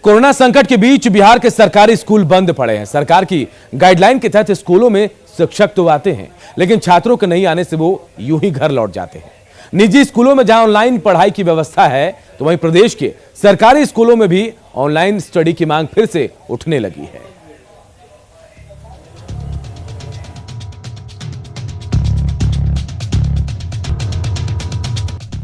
Corona संकट के बीच बिहार के सरकारी स्कूल बंद पड़े हैं। सरकार की गाइडलाइन के तहत स्कूलों में शिक्षक तो आते हैं, लेकिन छात्रों के नहीं आने से वो यूं ही घर लौट जाते हैं। निजी स्कूलों में जहां ऑनलाइन पढ़ाई की व्यवस्था है, तो वहीं प्रदेश के सरकारी स्कूलों में भी ऑनलाइन स्टडी की मांग फिर से उठने लगी है।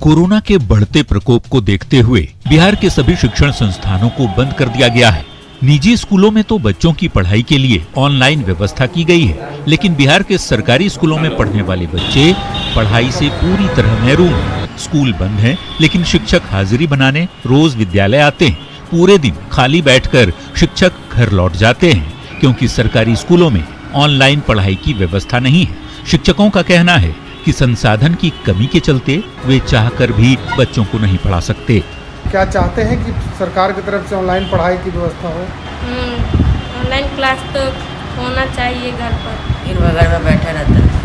कोरोना के बढ़ते प्रकोप को देखते हुए बिहार के सभी शिक्षण संस्थानों को बंद कर दिया गया है। निजी स्कूलों में तो बच्चों की पढ़ाई के लिए ऑनलाइन व्यवस्था की गई है, लेकिन बिहार के सरकारी स्कूलों में पढ़ने वाले बच्चे पढ़ाई से पूरी तरह महरूम हैं। स्कूल बंद हैं, लेकिन शिक्षक हाजिरी बनाने रोज विद्यालय आते हैं। पूरे दिन खाली बैठकर शिक्षक घर लौट जाते हैं, क्योंकि सरकारी स्कूलों में ऑनलाइन पढ़ाई की व्यवस्था नहीं है। शिक्षकों का कहना है कि संसाधन की कमी के चलते वे चाहकर भी बच्चों को नहीं पढ़ा सकते। क्या चाहते हैं कि सरकार की तरफ से ऑनलाइन पढ़ाई की व्यवस्था हो? ऑनलाइन क्लास तो होना चाहिए घर पर। दिन भर घर में बैठे रहते हैं।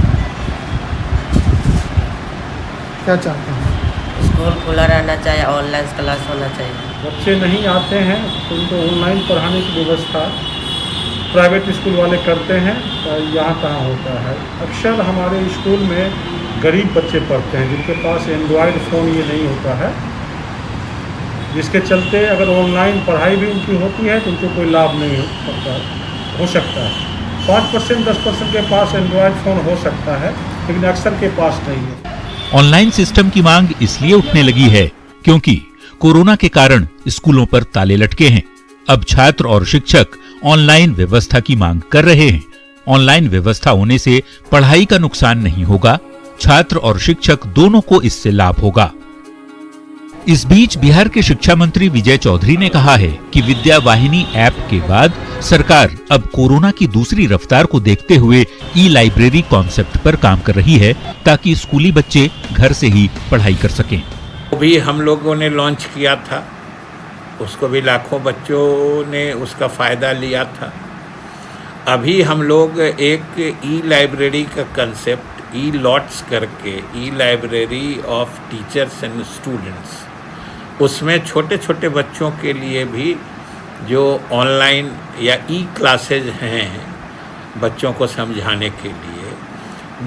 क्या चाहते हैं? स्कूल खुला रहना चाहिए, ऑनलाइन क्लास होना चाहिए। बच्चे नहीं आते हैं तो उनको ऑनलाइन पढ़ाने की व्यवस्था प्राइवेट स्कूल वाले करते हैं, यहाँ कहाँ होता है। अक्सर हमारे स्कूल में गरीब बच्चे पढ़ते हैं जिनके पास एंड्रॉयड फ़ोन ये नहीं होता है, जिसके चलते अगर ऑनलाइन पढ़ाई भी उनकी होती है तो उनको कोई लाभ नहीं हो सकता है। 5% 10% के पास एंड्रॉयड फ़ोन हो सकता है, लेकिन अक्सर के पास नहीं है। ऑनलाइन सिस्टम की मांग इसलिए उठने लगी है क्योंकि कोरोना के कारण स्कूलों पर ताले लटके हैं। अब छात्र और शिक्षक ऑनलाइन व्यवस्था की मांग कर रहे हैं। ऑनलाइन व्यवस्था होने से पढ़ाई का नुकसान नहीं होगा, छात्र और शिक्षक दोनों को इससे लाभ होगा। इस बीच बिहार के शिक्षा मंत्री विजय चौधरी ने कहा है कि विद्या वाहिनी ऐप के बाद सरकार अब कोरोना की दूसरी रफ्तार को देखते हुए ई लाइब्रेरी कॉन्सेप्ट पर काम कर रही है, ताकि स्कूली बच्चे घर से ही पढ़ाई कर सकें। वो भी हम लोगों ने लॉन्च किया था, उसको भी लाखों बच्चों ने उसका फ़ायदा लिया था। अभी हम लोग एक ई लाइब्रेरी का कंसेप्ट ई लॉट्स करके, ई library of teachers and students, उसमें छोटे छोटे बच्चों के लिए भी जो ऑनलाइन या ई क्लासेज हैं बच्चों को समझाने के लिए,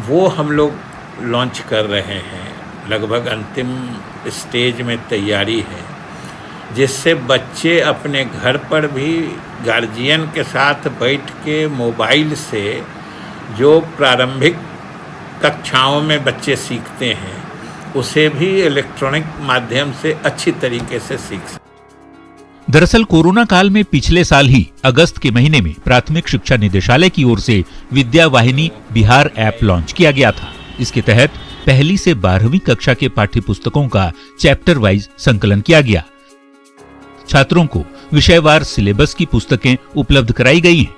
वो हम लोग लॉन्च कर रहे हैं। लगभग अंतिम स्टेज में तैयारी है, जिससे बच्चे अपने घर पर भी गार्जियन के साथ बैठ के मोबाइल से जो प्रारंभिक कक्षाओं में बच्चे सीखते हैं, उसे भी इलेक्ट्रॉनिक माध्यम से अच्छी तरीके से सीख सकते। दरअसल कोरोना काल में पिछले साल ही अगस्त के महीने में प्राथमिक शिक्षा निदेशालय की ओर से विद्या वाहिनी बिहार ऐप लॉन्च किया गया था। इसके तहत पहली से 12वीं कक्षा के पाठ्य पुस्तकों का चैप्टर वाइज संकलन किया गया। छात्रों को विषयवार सिलेबस की पुस्तकें उपलब्ध कराई गई हैं।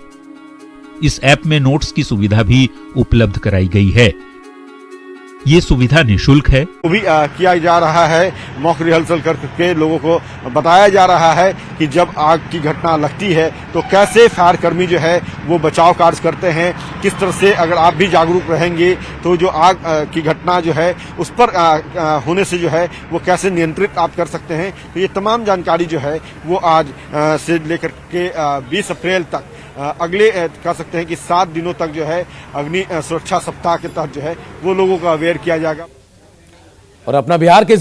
इस ऐप में नोट्स की सुविधा भी उपलब्ध कराई गई है। ये सुविधा निःशुल्क है। वो भी किया जा रहा है, मॉक रिहर्सल करके लोगों को बताया जा रहा है कि जब आग की घटना लगती है तो कैसे फायर कर्मी जो है वो बचाव कार्य करते हैं, किस तरह से अगर आप भी जागरूक रहेंगे तो जो आग की घटना जो है उस पर होने से जो है वो कैसे नियंत्रित आप कर सकते हैं। तो ये तमाम जानकारी जो है वो आज से लेकर के 20 अप्रैल तक अगले कह सकते हैं कि 7 दिनों तक जो है अग्नि सुरक्षा सप्ताह के तहत जो है वो लोगों को अवेयर किया जाएगा। और अपना बिहार के